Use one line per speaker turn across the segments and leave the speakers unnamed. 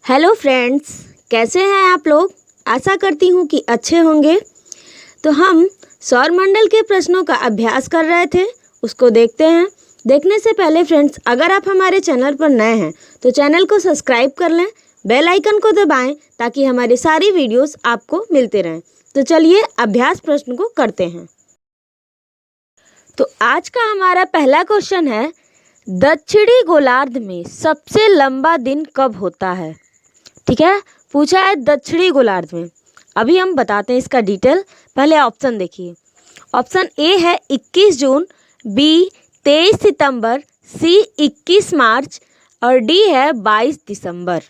Hello friends, कैसे हैं आप लोग। आशा करती हूँ कि अच्छे होंगे। तो हम सौरमंडल के प्रश्नों का अभ्यास कर रहे थे, उसको देखते हैं। देखने से पहले फ्रेंड्स, अगर आप हमारे चैनल पर नए हैं तो चैनल को सब्सक्राइब कर लें, बेल आइकन को दबाएं ताकि हमारी सारी वीडियोस आपको मिलते रहें। तो चलिए अभ्यास प्रश्न को करते हैं। तो आज का हमारा पहला क्वेश्चन है, दक्षिणी गोलार्ध में सबसे लंबा दिन कब होता है। ठीक है, पूछा है दक्षिणी गोलार्ध में। अभी हम बताते हैं इसका डिटेल। पहले ऑप्शन देखिए। ऑप्शन ए है 21 जून, बी 23 सितंबर, सी 21 मार्च और डी है 22 दिसंबर।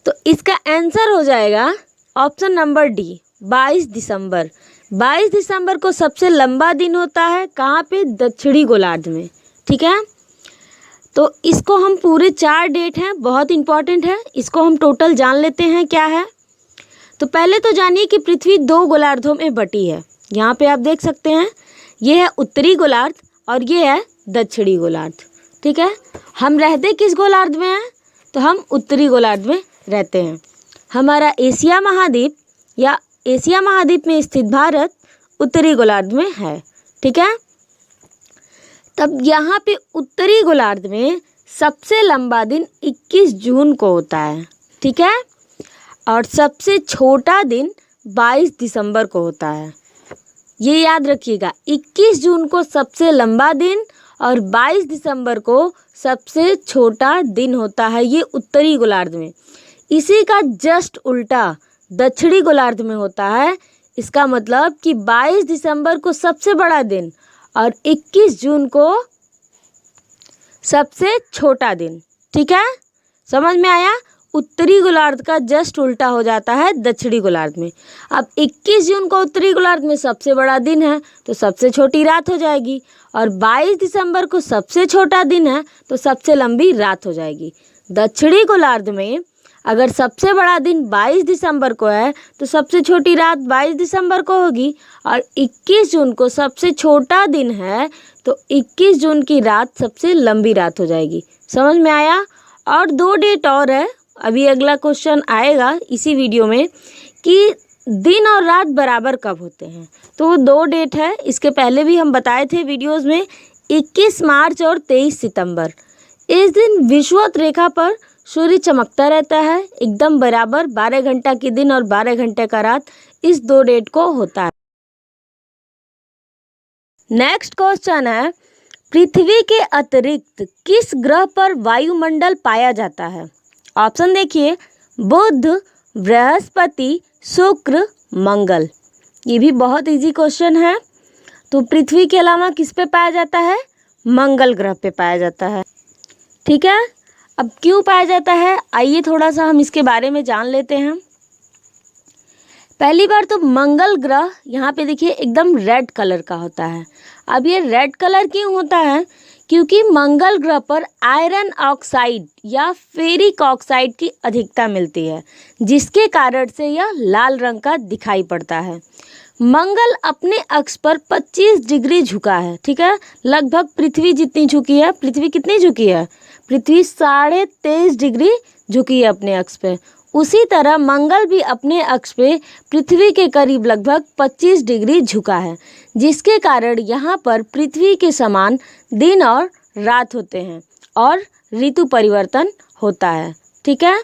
तो इसका आंसर हो जाएगा ऑप्शन नंबर डी, 22 दिसंबर। 22 दिसंबर को सबसे लंबा दिन होता है। कहाँ पे? दक्षिणी गोलार्ध में। ठीक है, तो इसको हम पूरे 4 डेट हैं, बहुत इंपॉर्टेंट है। इसको हम टोटल जान लेते हैं क्या है। तो पहले तो जानिए कि पृथ्वी 2 गोलार्धों में बटी है। यहाँ पे आप देख सकते हैं, ये है उत्तरी गोलार्ध और ये है दक्षिणी गोलार्ध। ठीक है, हम रहते किस गोलार्ध में हैं? तो हम उत्तरी गोलार्ध में रहते हैं। हमारा एशिया महाद्वीप या एशिया महाद्वीप में स्थित भारत उत्तरी गोलार्ध में है। ठीक है, तब यहाँ पे उत्तरी गोलार्ध में सबसे लंबा दिन 21 जून को होता है। ठीक है, और सबसे छोटा दिन 22 दिसंबर को होता है। ये याद रखिएगा, 21 जून को सबसे लंबा दिन और 22 दिसंबर को सबसे छोटा दिन होता है। ये उत्तरी गोलार्ध में। इसी का जस्ट उल्टा दक्षिणी गोलार्ध में होता है। इसका मतलब कि 22 दिसंबर को सबसे बड़ा दिन और 21 जून को सबसे छोटा दिन। ठीक है, समझ में आया। उत्तरी गोलार्ध का जस्ट उल्टा हो जाता है दक्षिणी गोलार्ध में। अब 21 जून को उत्तरी गोलार्ध में सबसे बड़ा दिन है तो सबसे छोटी रात हो जाएगी, और 22 दिसंबर को सबसे छोटा दिन है तो सबसे लंबी रात हो जाएगी। दक्षिणी गोलार्ध में अगर सबसे बड़ा दिन 22 दिसंबर को है तो सबसे छोटी रात 22 दिसंबर को होगी, और 21 जून को सबसे छोटा दिन है तो 21 जून की रात सबसे लंबी रात हो जाएगी। समझ में आया। और 2 डेट और है, अभी अगला क्वेश्चन आएगा इसी वीडियो में कि दिन और रात बराबर कब होते हैं। तो वो 2 डेट है, इसके पहले भी हम बताए थे वीडियोज़ में, 21 मार्च और 23 सितंबर। इस दिन विषुवत रेखा पर सूर्य चमकता रहता है एकदम बराबर। 12 घंटा के दिन और 12 घंटे का रात इस 2 डेट को होता है। नेक्स्ट क्वेश्चन है, पृथ्वी के अतिरिक्त किस ग्रह पर वायुमंडल पाया जाता है। ऑप्शन देखिए, बुध, बृहस्पति, शुक्र, मंगल। ये भी बहुत इजी क्वेश्चन है। तो पृथ्वी के अलावा किस पे पाया जाता है? मंगल ग्रह पे पाया जाता है। ठीक है, अब क्यों पाया जाता है, आइए थोड़ा सा हम इसके बारे में जान लेते हैं। पहली बार तो मंगल ग्रह यहाँ पे देखिए एकदम रेड कलर का होता है। अब ये रेड कलर क्यों होता है? क्योंकि मंगल ग्रह पर आयरन ऑक्साइड या फेरिक ऑक्साइड की अधिकता मिलती है, जिसके कारण से यह लाल रंग का दिखाई पड़ता है। मंगल अपने अक्ष पर 25 डिग्री झुका है। ठीक है, लगभग पृथ्वी जितनी झुकी है। पृथ्वी कितनी झुकी है? पृथ्वी 23.5 डिग्री झुकी है अपने अक्ष पे। उसी तरह मंगल भी अपने अक्ष पे पृथ्वी के करीब लगभग 25 डिग्री झुका है, जिसके कारण यहाँ पर पृथ्वी के समान दिन और रात होते हैं और ऋतु परिवर्तन होता है। ठीक है,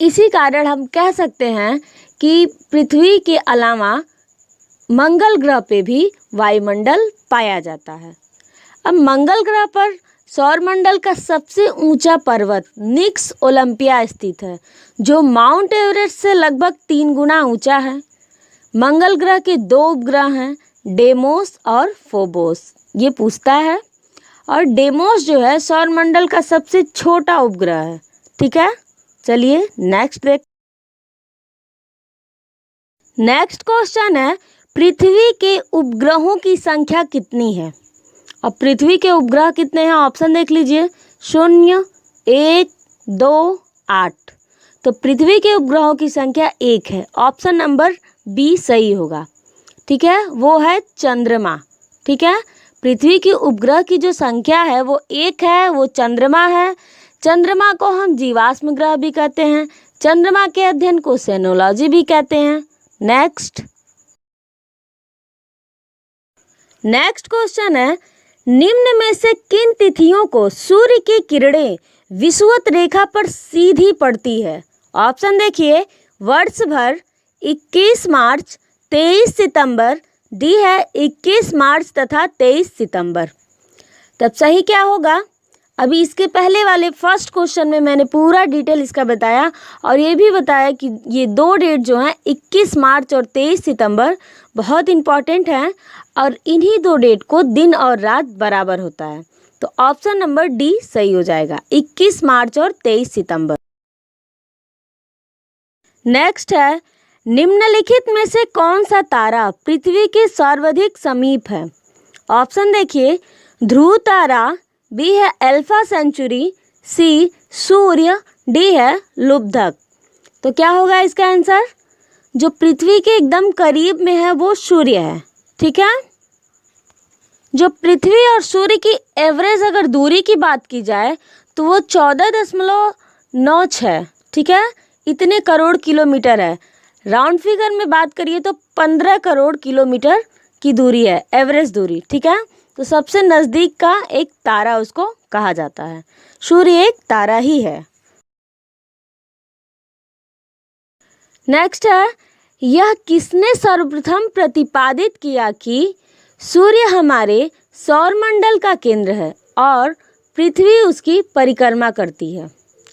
इसी कारण हम कह सकते हैं कि पृथ्वी के अलावा मंगल ग्रह पे भी वायुमंडल पाया जाता है। अब मंगल ग्रह पर सौरमंडल का सबसे ऊंचा पर्वत निक्स ओलंपिया स्थित है, जो माउंट एवरेस्ट से लगभग 3 गुना ऊंचा है। मंगल ग्रह के 2 उपग्रह हैं, डेमोस और फोबोस। ये पूछता है, और डेमोस जो है सौरमंडल का सबसे छोटा उपग्रह है। ठीक है, चलिए नेक्स्ट नेक्स्ट क्वेश्चन है, पृथ्वी के उपग्रहों की संख्या कितनी है। अब पृथ्वी के उपग्रह कितने हैं? ऑप्शन देख लीजिए, 0, 1, 2, 8। तो पृथ्वी के उपग्रहों की संख्या 1 है। ऑप्शन नंबर बी सही होगा। ठीक है, वो है चंद्रमा। ठीक है, पृथ्वी के उपग्रह की जो संख्या है वो 1 है, वो चंद्रमा है। चंद्रमा को हम जीवाश्म ग्रह भी कहते हैं। चंद्रमा के अध्ययन को सेनोलॉजी भी कहते हैं। नेक्स्ट क्वेश्चन है, निम्न में से किन तिथियों को सूर्य की किरणें विषुवत रेखा पर सीधी पड़ती है? ऑप्शन देखिए, वर्ष भर, 21 मार्च, 23 सितंबर, डी है 21 मार्च तथा 23 सितंबर। तब सही क्या होगा? अभी इसके पहले वाले फर्स्ट क्वेश्चन में मैंने पूरा डिटेल इसका बताया और ये भी बताया कि ये दो डेट जो हैं 21 मार्च और 23 सितंबर बहुत इम्पॉर्टेंट हैं और इन्हीं दो डेट को दिन और रात बराबर होता है। तो ऑप्शन नंबर डी सही हो जाएगा, 21 मार्च और 23 सितंबर। नेक्स्ट है, निम्नलिखित में से कौन सा तारा पृथ्वी के सर्वाधिक समीप है? ऑप्शन देखिए, ध्रुव तारा, बी है अल्फा सेंचुरी, सी सूर्य, डी है लुब्धक। तो क्या होगा इसका आंसर? जो पृथ्वी के एकदम करीब में है वो सूर्य है। ठीक है, जो पृथ्वी और सूर्य की एवरेज अगर दूरी की बात की जाए तो वो 14.96, ठीक है, इतने करोड़ किलोमीटर है। राउंड फिगर में बात करिए तो 15 करोड़ किलोमीटर की दूरी है एवरेज दूरी। ठीक है, तो सबसे नज़दीक का एक तारा उसको कहा जाता है। सूर्य एक तारा ही है। नेक्स्ट है, यह किसने सर्वप्रथम प्रतिपादित किया कि सूर्य हमारे सौरमंडल का केंद्र है और पृथ्वी उसकी परिक्रमा करती है?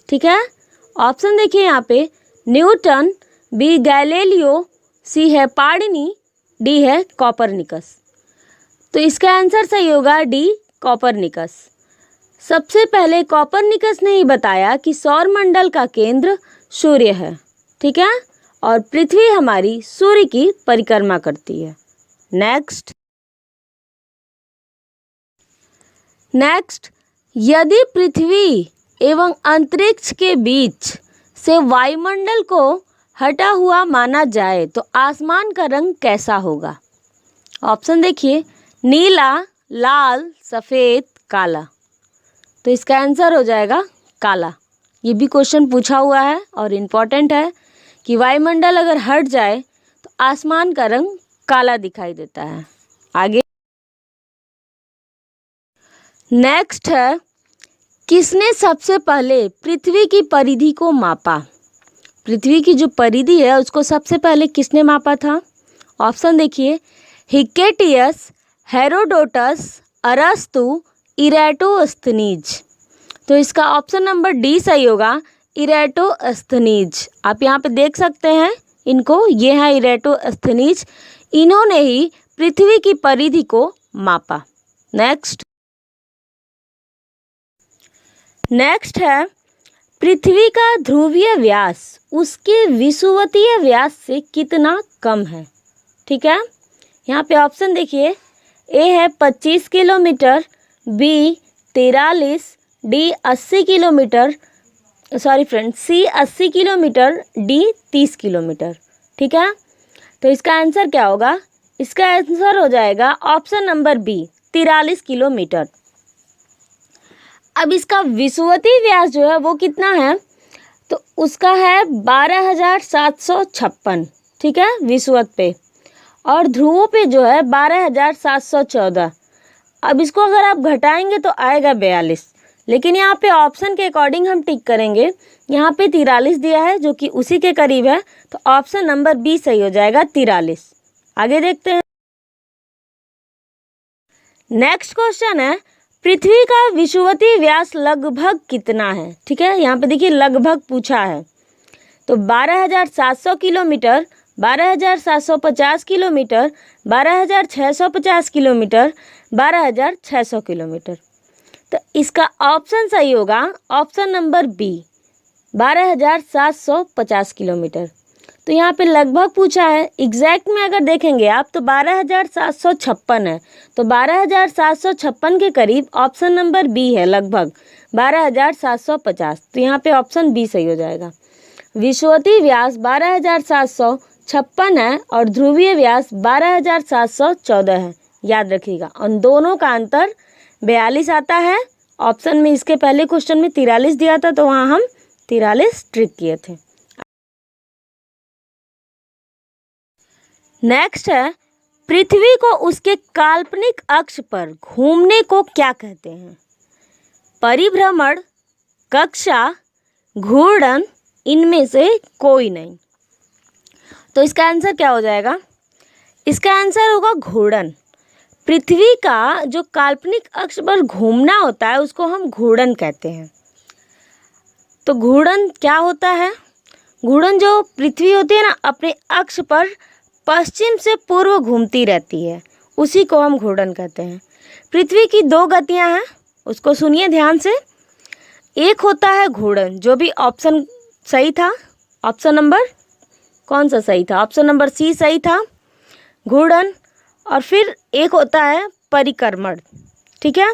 ठीक है, ऑप्शन देखिए यहाँ पे, न्यूटन, बी गैलीलियो, सी है पार्डिनी, डी है कोपरनिकस। तो इसका आंसर सही होगा डी कोपरनिकस। सबसे पहले कोपरनिकस ने ही बताया कि सौरमंडल का केंद्र सूर्य है। ठीक है, और पृथ्वी हमारी सूर्य की परिक्रमा करती है। नेक्स्ट, यदि पृथ्वी एवं अंतरिक्ष के बीच से वायुमंडल को हटा हुआ माना जाए तो आसमान का रंग कैसा होगा? ऑप्शन देखिए, नीला, लाल, सफ़ेद, काला। तो इसका आंसर हो जाएगा काला। ये भी क्वेश्चन पूछा हुआ है और इम्पॉर्टेंट है कि वायुमंडल अगर हट जाए तो आसमान का रंग काला दिखाई देता है। आगे नेक्स्ट है, किसने सबसे पहले पृथ्वी की परिधि को मापा? पृथ्वी की जो परिधि है उसको सबसे पहले किसने मापा था? ऑप्शन देखिए, हिक्केटियस, हेरोडोटस, अरस्तु, इरेटोस्थनीज। तो इसका ऑप्शन नंबर डी सही होगा, इरेटोस्थनीज। आप यहाँ पे देख सकते हैं इनको, ये है इरेटोस्थनीज। इन्होंने ही पृथ्वी की परिधि को मापा। नेक्स्ट है, पृथ्वी का ध्रुवीय व्यास उसके विषुवतीय व्यास से कितना कम है? ठीक है, यहाँ पे ऑप्शन देखिए, ए है 25 kilometre, B 43, D 80 kilometre, sorry friend, C 80 kilometre, D 30 kilometre. ठीक है, तो इसका आंसर क्या होगा? इसका आंसर हो जाएगा ऑप्शन नंबर बी, 43 किलोमीटर। अब इसका विषुवतीय व्यास जो है वो कितना है? तो उसका है 12,756। ठीक है, विषुवत पे, और ध्रुवों पे जो है 12,714। अब इसको अगर आप घटाएंगे तो आएगा 42, लेकिन यहाँ पे ऑप्शन के अकॉर्डिंग हम टिक करेंगे। यहाँ पे 43 दिया है जो कि उसी के करीब है, तो ऑप्शन नंबर बी सही हो जाएगा, 43। आगे देखते हैं। नेक्स्ट क्वेश्चन है, पृथ्वी का विषुवतीय व्यास लगभग कितना है? ठीक है, यहाँ पे देखिए लगभग पूछा है, तो 12,700 किलोमीटर, 12,750 किलोमीटर, 12,650 किलोमीटर, 12,600 किलोमीटर। तो इसका ऑप्शन सही होगा ऑप्शन नंबर बी, 12,750 किलोमीटर। तो यहाँ पे लगभग पूछा है, एग्जैक्ट में अगर देखेंगे आप तो 12,756 है, तो 12,756 के करीब ऑप्शन नंबर बी है, लगभग 12,750। तो यहाँ पे ऑप्शन बी सही हो जाएगा। विषुवतीय व्यास 12,756 है और ध्रुवीय व्यास 12,714 है, याद रखिएगा। उन दोनों का अंतर 42 आता है ऑप्शन में इसके पहले क्वेश्चन में 43 दिया था, तो वहाँ हम 43 ट्रिक किए थे। नेक्स्ट है, पृथ्वी को उसके काल्पनिक अक्ष पर घूमने को क्या कहते हैं? परिभ्रमण, कक्षा, घूर्णन, इनमें से कोई नहीं। तो इसका आंसर क्या हो जाएगा? इसका आंसर होगा घूर्णन। पृथ्वी का जो काल्पनिक अक्ष पर घूमना होता है उसको हम घूर्णन कहते हैं। तो घूर्णन क्या होता है? घूर्णन जो पृथ्वी होती है ना, अपने अक्ष पर पश्चिम से पूर्व घूमती रहती है, उसी को हम घूर्णन कहते हैं। पृथ्वी की 2 गतियां हैं, उसको सुनिए ध्यान से। एक होता है घूर्णन, जो भी ऑप्शन सही था। ऑप्शन नंबर कौन सा सही था? ऑप्शन नंबर सी सही था, घूर्णन। और फिर एक होता है परिक्रमण। ठीक है,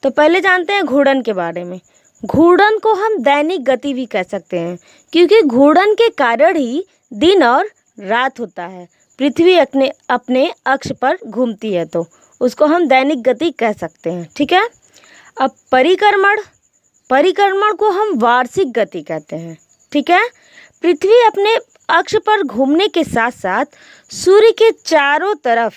तो पहले जानते हैं घूर्णन के बारे में। घूर्णन को हम दैनिक गति भी कह सकते हैं, क्योंकि घूर्णन के कारण ही दिन और रात होता है। पृथ्वी अपने अक्ष पर घूमती है, तो उसको हम दैनिक गति कह सकते हैं। ठीक है, अब परिक्रमण को हम वार्षिक गति कहते हैं। ठीक है, पृथ्वी अपने अक्ष पर घूमने के साथ साथ सूर्य के चारों तरफ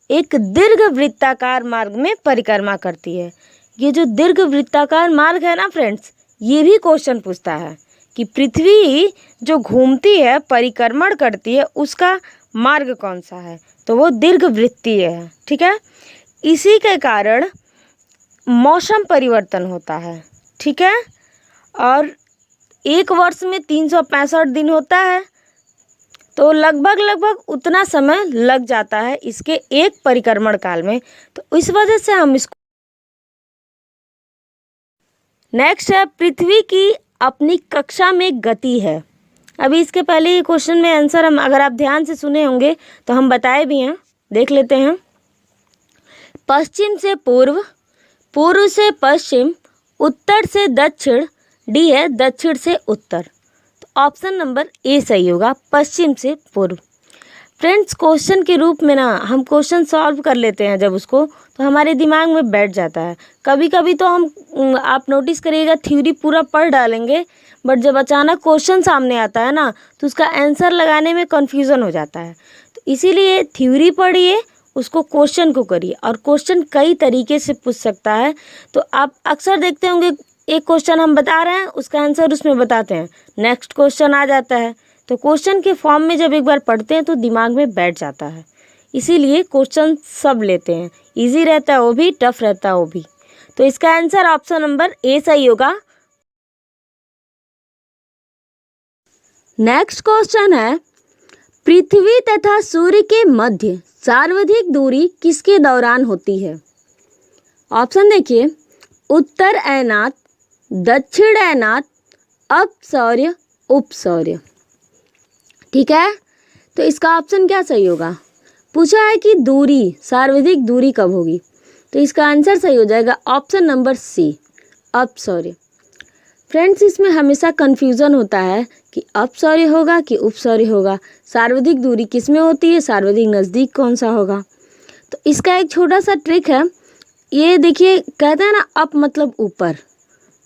एक दीर्घ वृत्ताकार मार्ग में परिक्रमा करती है। ये जो दीर्घ वृत्ताकार मार्ग है ना फ्रेंड्स, ये भी क्वेश्चन पूछता है कि पृथ्वी जो घूमती है, परिक्रमण करती है, उसका मार्ग कौन सा है? तो वो दीर्घ वृत्तीय है। ठीक है, इसी के कारण मौसम परिवर्तन होता है। ठीक है, और एक वर्ष में 365 दिन होता है, तो लगभग उतना समय लग जाता है इसके एक परिक्रमण काल में। तो इस वजह से हम इसको। नेक्स्ट है, पृथ्वी की अपनी कक्षा में गति है। अभी इसके पहले ये क्वेश्चन में आंसर हम, अगर आप ध्यान से सुने होंगे तो हम बताए भी हैं, देख लेते हैं। पश्चिम से पूर्व, पूर्व से पश्चिम, उत्तर से दक्षिण, डी है दक्षिण से उत्तर। तो ऑप्शन नंबर ए सही होगा, पश्चिम से पूर्व। फ्रेंड्स, क्वेश्चन के रूप में ना हम क्वेश्चन सॉल्व कर लेते हैं जब उसको, तो हमारे दिमाग में बैठ जाता है। कभी कभी तो हम, आप नोटिस करिएगा, थ्योरी पूरा पढ़ डालेंगे, बट जब अचानक क्वेश्चन सामने आता है ना, तो उसका आंसर लगाने में कन्फ्यूज़न हो जाता है। तो इसीलिए थ्योरी पढ़िए, उसको क्वेश्चन को करिए, और क्वेश्चन कई तरीके से पूछ सकता है। तो आप अक्सर देखते होंगे, एक क्वेश्चन हम बता रहे हैं, उसका आंसर उसमें बताते हैं, नेक्स्ट क्वेश्चन आ जाता है। तो क्वेश्चन के फॉर्म में जब एक बार पढ़ते हैं तो दिमाग में बैठ जाता है, इसीलिए क्वेश्चन सब लेते हैं। इजी रहता है वो भी, टफ रहता है वो भी। तो इसका आंसर ऑप्शन नंबर ए सही होगा। नेक्स्ट क्वेश्चन है, पृथ्वी तथा सूर्य के मध्य सर्वाधिक दूरी किसके दौरान होती है? ऑप्शन देखिए, उत्तर अयनात, दक्षिण अयनात, अपसौर्य, उपसौर्य। ठीक है, तो इसका ऑप्शन क्या सही होगा? पूछा है कि दूरी, सर्वाधिक दूरी कब होगी, तो इसका आंसर सही हो जाएगा ऑप्शन नंबर सी, अपसौर्य। फ्रेंड्स, इसमें हमेशा कन्फ्यूज़न होता है कि अपसौर्य होगा कि उपसौर्य होगा, सर्वाधिक दूरी किस में होती है, सर्वाधिक नज़दीक कौन सा होगा। तो इसका एक छोटा सा ट्रिक है, ये देखिए, कहते हैं ना अप मतलब ऊपर,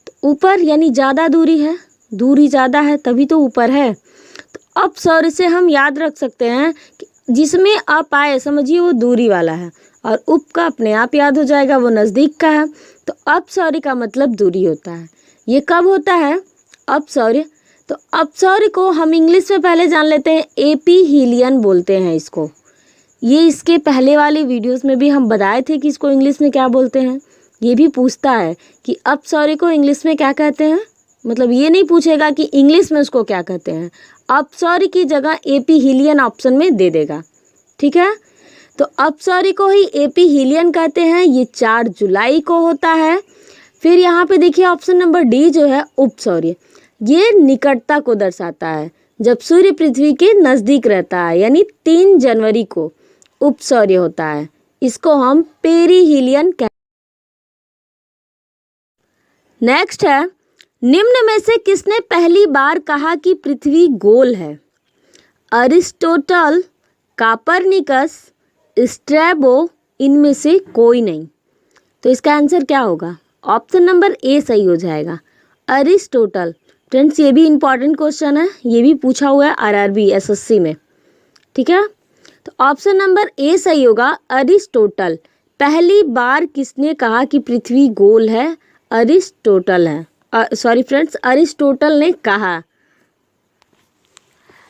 तो ऊपर यानी ज़्यादा दूरी है, दूरी ज़्यादा है तभी तो ऊपर है। तो अपसौर्य से हम याद रख सकते हैं कि जिसमें अप आए समझिए वो दूरी वाला है, और उप का अपने आप याद हो जाएगा, वो नज़दीक का है। तो अपसौर्य का मतलब दूरी होता है। ये कब होता है अपसौर्य? तो अपसौर्य को हम इंग्लिश में पहले जान लेते हैं, एपीहीलियन बोलते हैं इसको। ये इसके पहले वाली वीडियोस में भी हम बताए थे कि इसको इंग्लिश में क्या बोलते हैं। ये भी पूछता है कि अपसौर्य को इंग्लिश में क्या कहते हैं, मतलब ये नहीं पूछेगा कि इंग्लिश में उसको क्या कहते हैं, अपसौर्य की जगह एपीहीलियन ऑप्शन में दे देगा। ठीक है, तो अपसौर्य को ही एपीहीलियन कहते हैं। ये 4 जुलाई को होता है। फिर यहाँ पे देखिए ऑप्शन नंबर डी जो है उपसौर्य, ये निकटता को दर्शाता है, जब सूर्य पृथ्वी के नज़दीक रहता है, यानी 3 जनवरी को उपसौर्य होता है। इसको हम पेरीहीलियन कहते हैं। नेक्स्ट है, निम्न में से किसने पहली बार कहा कि पृथ्वी गोल है? अरिस्टोटल, कापरनिकस, स्ट्रैबो, इनमें से कोई नहीं। तो इसका आंसर क्या होगा? ऑप्शन नंबर ए सही हो जाएगा, अरिस्टोटल। फ्रेंड्स ये भी इम्पॉर्टेंट क्वेश्चन है, ये भी पूछा हुआ है आरआरबी एसएससी में, ठीक है। तो ऑप्शन नंबर ए सही होगा, अरिस्टोटल। पहली बार किसने कहा कि पृथ्वी गोल है? अरिस्टोटल है, सॉरी फ्रेंड्स, अरिस्टोटल ने कहा।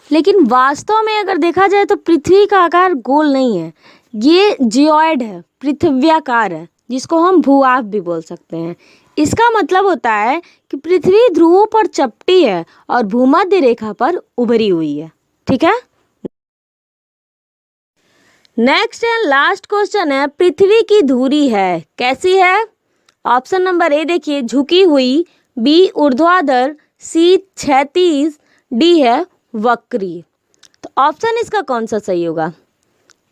लेकिन वास्तव में अगर देखा जाए तो पृथ्वी का आकार गोल नहीं है, ये जियोइड है, पृथ्व्याकार है, जिसको हम भूआब भी बोल सकते हैं। इसका मतलब होता है कि पृथ्वी ध्रुवों पर चपटी है और भूमध्य रेखा पर उभरी हुई है, ठीक है। नेक्स्ट एंड लास्ट क्वेश्चन है, पृथ्वी की धुरी है कैसी है? ऑप्शन नंबर ए देखिए, झुकी हुई, बी ऊर्ध्वाधर, सी क्षैतिज, डी है वक्री। तो ऑप्शन इसका कौन सा सही होगा?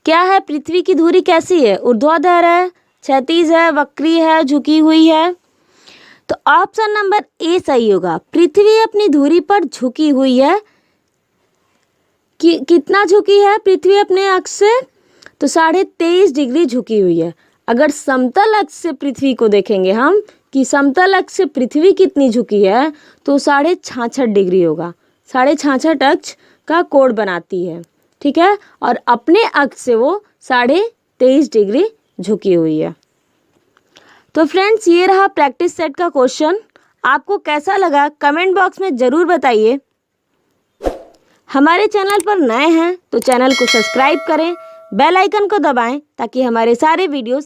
क्या है, पृथ्वी की धुरी कैसी है? ऊर्ध्वाधर है, क्षैतिज है, वक्री है, झुकी हुई है? तो ऑप्शन नंबर ए सही होगा, पृथ्वी अपनी धुरी पर झुकी हुई है। कितना झुकी है पृथ्वी अपने अक्ष से? तो 23.5 डिग्री झुकी हुई है। अगर समतल अक्ष से पृथ्वी को देखेंगे हम कि समतल अक्ष से पृथ्वी कितनी झुकी है, तो 66.5 डिग्री होगा। 66.5 अक्ष का कोण बनाती है, ठीक है। और अपने अक्ष से वो 23.5 डिग्री झुकी हुई है। तो फ्रेंड्स ये रहा प्रैक्टिस सेट का क्वेश्चन। आपको कैसा लगा कमेंट बॉक्स में ज़रूर बताइए। हमारे चैनल पर नए हैं तो चैनल को सब्सक्राइब करें, बेल आइकन को दबाएं ताकि हमारे सारे वीडियोस